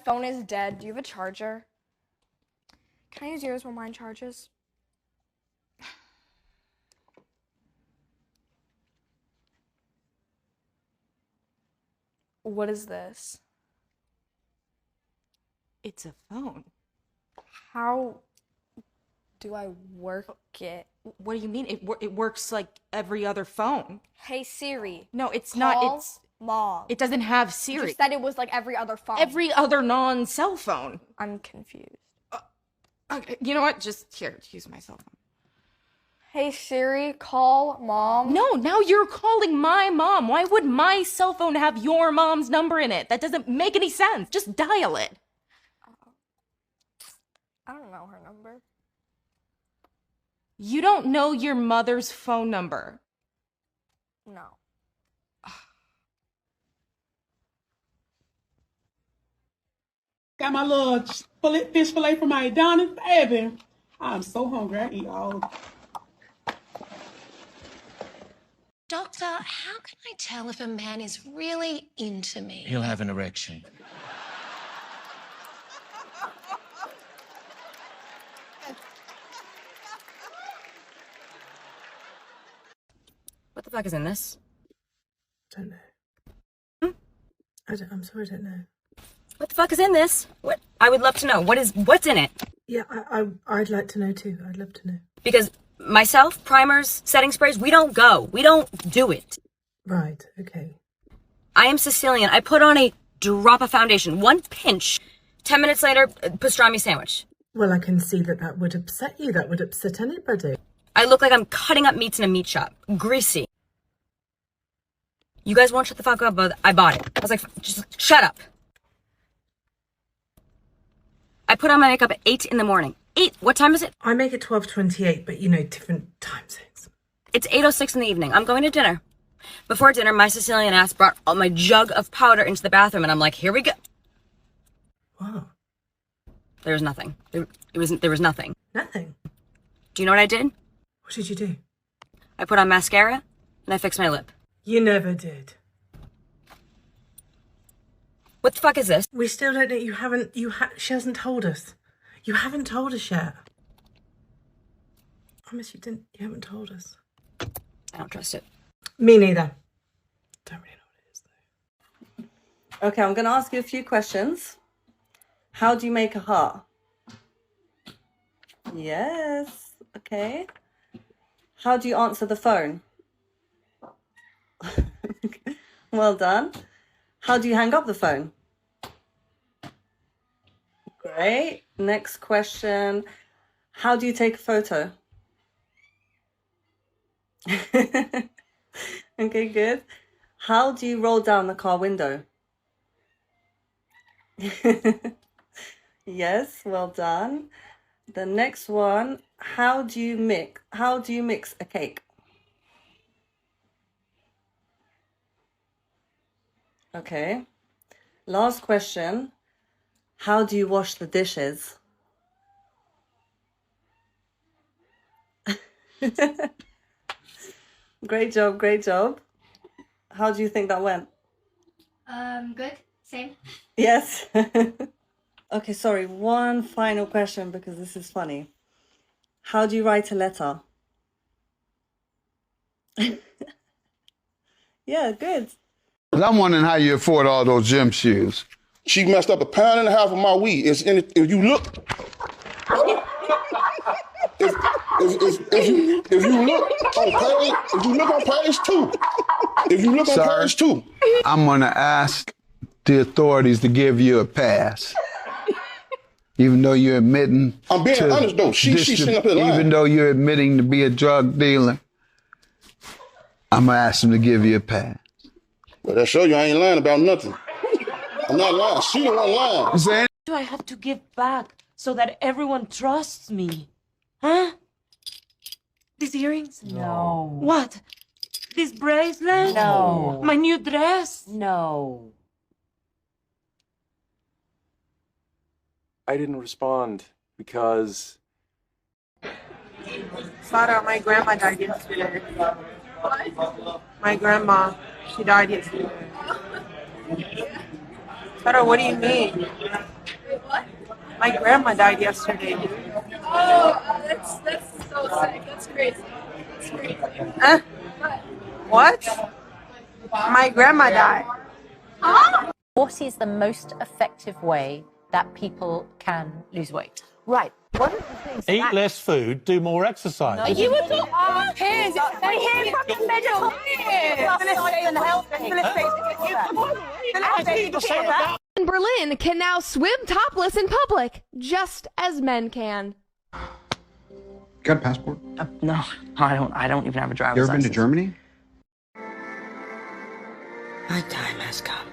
phone is dead. Do you have a charger? Can I use yours while mine charges? What is this? It's a phone. How do I work it? What do you mean? It works like every other phone. Hey Siri. No, it's Call not. It's Mom. It doesn't have Siri. You said it was like every other phone. Every other non-cell phone. I'm confused. Okay, you know what? Just here, use my cell phone. Hey Siri, call Mom. No, now you're calling my mom. Why would my cell phone have your mom's number in it? That doesn't make any sense. Just dial it. I don't know her number. You don't know your mother's phone number. No. Got my little fish fillet from my Adonis, baby. I'm so hungry. I eat all. Doctor, how can I tell if a man is really into me? He'll have an erection. What the fuck is in this? Don't know. I'm sorry, I don't know. What the fuck is in this? What? I would love to know. What's in it? Yeah, I'd like to know too. I'd love to know. Because myself, primers, setting sprays, we don't go. We don't do it. Right, okay. I am Sicilian. I put on a drop of foundation. One pinch. 10 minutes later, pastrami sandwich. Well, I can see that would upset you. That would upset anybody. I look like I'm cutting up meats in a meat shop. Greasy. You guys won't shut the fuck up, but I bought it. I was like, just shut up. I put on my makeup at 8 in the morning. 8? What time is it? I make it 12:28, but you know, different time zones. It's 8:06 in the evening. I'm going to dinner. Before dinner, my Sicilian ass brought all my jug of powder into the bathroom, and I'm like, here we go. Wow. There was nothing. There was nothing. Nothing? Do you know what I did? What did you do? I put on mascara, and I fixed my lip. You never did. What the fuck is this? We still don't know. She hasn't told us. You haven't told us yet. Promise you didn't. You haven't told us. I don't trust it. Me neither. Don't really know what it is though. Okay, I'm going to ask you a few questions. How do you make a heart? Yes. Okay. How do you answer the phone? Well done. How do you hang up the phone? Great. Next question. How do you take a photo? Okay, good. How do you roll down the car window? Yes, well done. The next one, how do you mix a cake? Okay. Last question. How do you wash the dishes? Great job, great job. How do you think that went? Good. Same. Yes. Okay, sorry. One final question because this is funny. How do you write a letter? Yeah, good. I'm wondering how you afford all those gym shoes. She messed up 1.5 pounds of my weed. If you look, if you look on page 2, I'm gonna ask the authorities to give you a pass. Even though you're admitting I'm being honest though. She's sitting up here lying. Even though you're admitting to be a drug dealer, I'm gonna ask them to give you a pass. Well, that show you I ain't lying about nothing. I'm not lying. She the one lying. Saying Do I have to give back so that everyone trusts me? Huh? These earrings? No. What? This bracelet? No. My new dress? No. I didn't respond because... Sarah, my grandma died yesterday. My grandma, she died yesterday. Sarah, what do you mean? My grandma died yesterday, dude. Oh, that's so sick. That's crazy. That's crazy. What? My grandma died. What is the most effective way that people can lose weight? Right. One of the things Eat less food, do more exercise. Are you a doctor? Piers, they hear from the medical Berlin can now swim topless in public, just as men can. Got a passport? No, I don't even have a driver's You ever been to license. Germany? My time has come.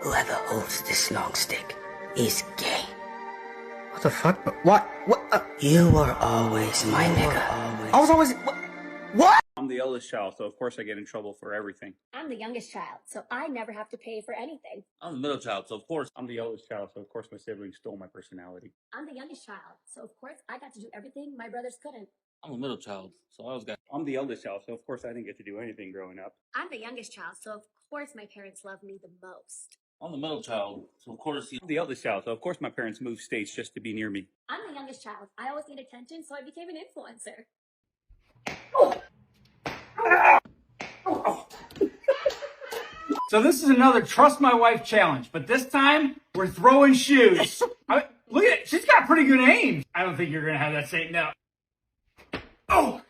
Whoever holds this long stick is gay. What the fuck? What? You were always my nigga. I was always... What? I'm the eldest child, so of course I get in trouble for everything. I'm the youngest child, so I never have to pay for anything. I'm the middle child, so of course I'm the eldest child, so of course my siblings stole my personality. I'm the youngest child, so of course I got to do everything my brothers couldn't. I'm the middle child, so I always got. I'm the eldest child, so of course I didn't get to do anything growing up. I'm the youngest child, so of course my parents love me the most. I'm the middle child, so of course I'm the eldest child, so of course my parents moved states just to be near me. I'm the youngest child. I always need attention, so I became an influencer. So this is another Trust My Wife challenge, but this time we're throwing shoes. Look at it. She's got pretty good aim. I don't think you're going to have that same... No. Oh!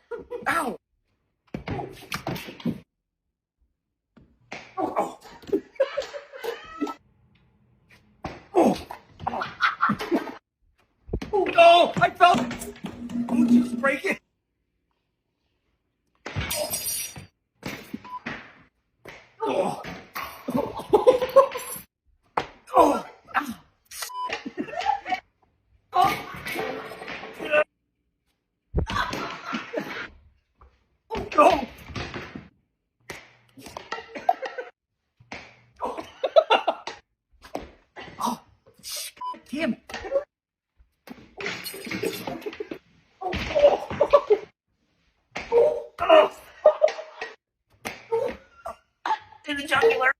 Ow! Oh! Oh! Oh, no! I felt it! Oh, just break it. Oh! Oh! Oh! Oh! Damn it! In the jugular.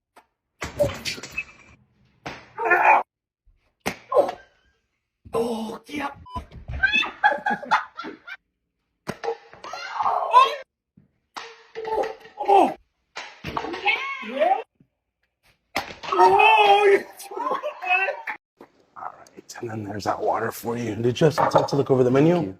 Oh, yeah. Oh! Yeah. Oh, you And then there's that water for you. Did you have some time to look over the menu?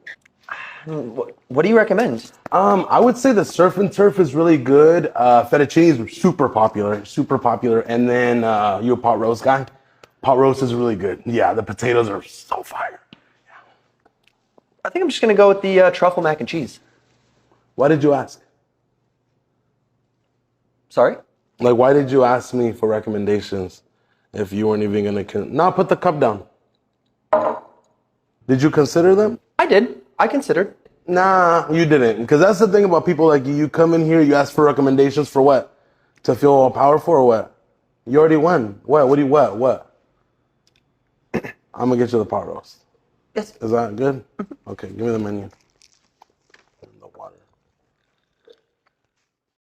What do you recommend? I would say the surf and turf is really good. Fettuccine is super popular. And then you a pot roast guy? Pot roast is really good. Yeah, the potatoes are so fire. I think I'm just gonna go with the truffle mac and cheese. Why did you ask? Sorry? Like, why did you ask me for recommendations if you weren't even gonna... No, put the cup down. Did you consider them? I did. I considered. Nah, you didn't. Because that's the thing about people like you. You come in here, you ask for recommendations for what? To feel all powerful or what? You already won. What? What do you what? What? I'm gonna get you the pot roast. Yes. Is that good? Okay, give me the menu.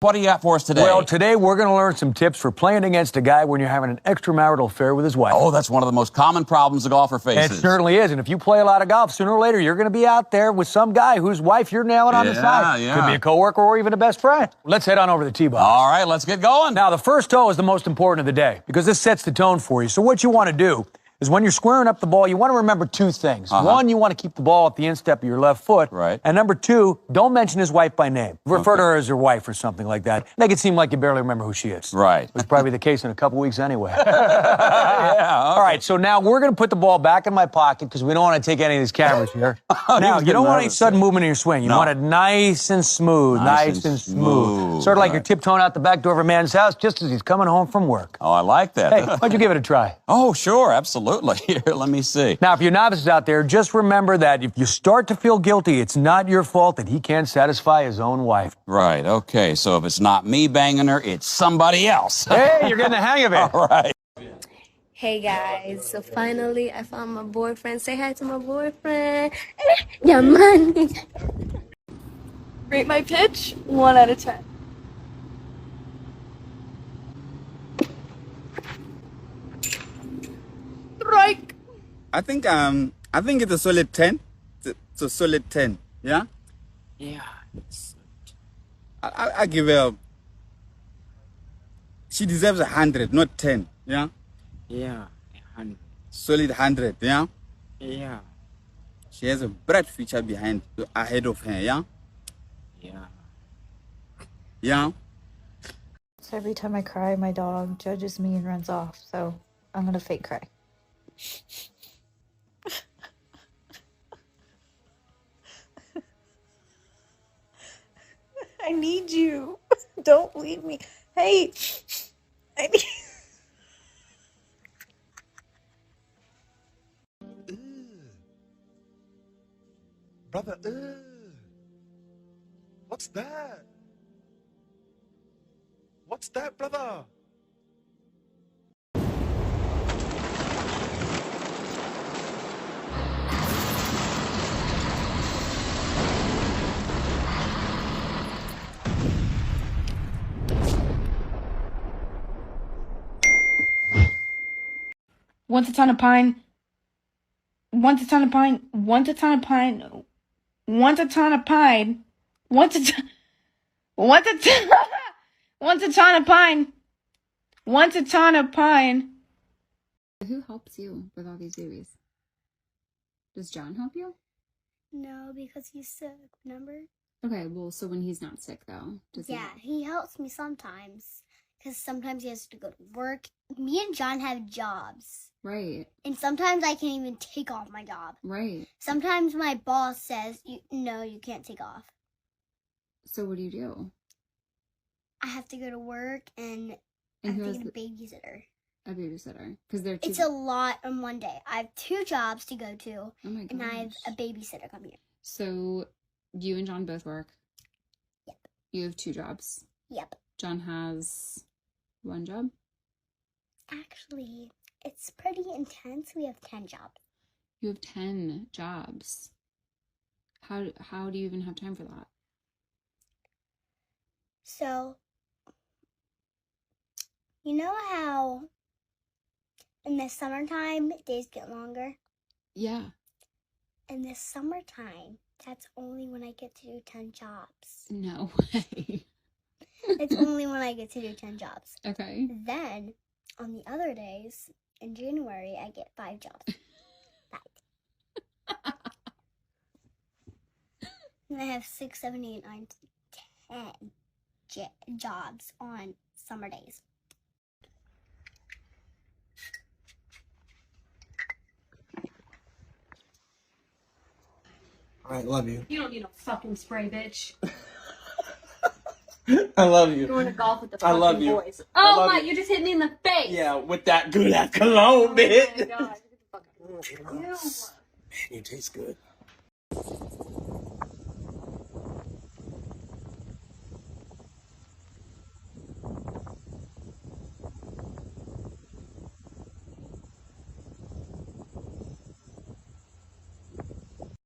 What do you got for us today? Well, today we're going to learn some tips for playing against a guy when you're having an extramarital affair with his wife. Oh, that's one of the most common problems a golfer It faces. certainly is. And if you play a lot of golf, sooner or later, you're going to be out there with some guy whose wife you're nailing on the side. Yeah. Could be a coworker or even a best friend. Let's head on over to the tee box. All right, let's get going. Now, the first hole is the most important of the day because this sets the tone for you. So what you want to do is when you're squaring up the ball, you want to remember two things. One, you want to keep the ball at the instep of your left foot. Right. And number two, don't mention his wife by name. Refer to her as your wife or something like that. Make it seem like you barely remember who she is. Right. It's probably the case in a couple weeks anyway. All right, so now we're going to put the ball back in my pocket because we don't want to take any of these cameras here. Now, you don't want any sudden movement in your swing. You want it nice and smooth, nice and smooth. Sort of like you're tiptoeing out the back door of a man's house just as he's coming home from work. Oh, I like that. Hey, why don't you give it a try? Oh, sure, absolutely. Here, let me see. Now, if you're novices out there, just remember that if you start to feel guilty, it's not your fault that he can't satisfy his own wife. Right, okay, so if it's not me banging her, it's somebody else. Hey, you're getting the hang of it. All right. Hey guys, so finally I found my boyfriend. Say hi to my boyfriend. Yeah, money. Rate my pitch, 1 out of 10. I think it's a solid 10. It's a solid 10. Yeah. Yeah. I give her. She deserves 100, not 10. Yeah. Yeah. 100. Solid 100. Yeah. Yeah. She has a bright future ahead of her. Yeah. Yeah. Yeah. So every time I cry, my dog judges me and runs off. So I'm gonna fake cry. I need you. Don't leave me. Hey, I need. Brother, what's that? What's that, brother? Once a ton of pine. Once a ton of pine. Once a ton of pine. Once a ton of pine. Once a ton. Once a ton. Once a ton of pine. Once a ton of pine. Who helps you with all these babies? Does John help you? No, because he's sick, remember? Okay, well, so when he's not sick, though, does Yeah, he helps me sometimes. Because sometimes he has to go to work. Me and John have jobs. Right. And sometimes I can't even take off my job. Right. Sometimes my boss says, no, you can't take off. So what do you do? I have to go to work and I who have has to get a babysitter. A babysitter? Because they're two... It's a lot on one day. I have 2 jobs to go to. Oh my gosh. And I have a babysitter coming in. So you and John both work? Yep. You have 2 jobs? Yep. John has 1 job? Actually, it's pretty intense. We have 10 jobs. You have 10 jobs. How do you even have time for that? So, you know how in the summertime days get longer? Yeah. In the summertime, that's only when I get to do 10 jobs. No way. It's only when I get to do 10 jobs. Okay. Then, on the other days, in January, I get 5 jobs. 5. And I have 6, 7, 8, 9, 10 jobs on summer days. All right, love you. You don't need a fucking spray, bitch. I love you. Going to golf with the I fucking love you. boys. I Oh love my, you. you just hit me in the face. Yeah, with that good ass cologne, bitch. Oh my god. Man, you taste good.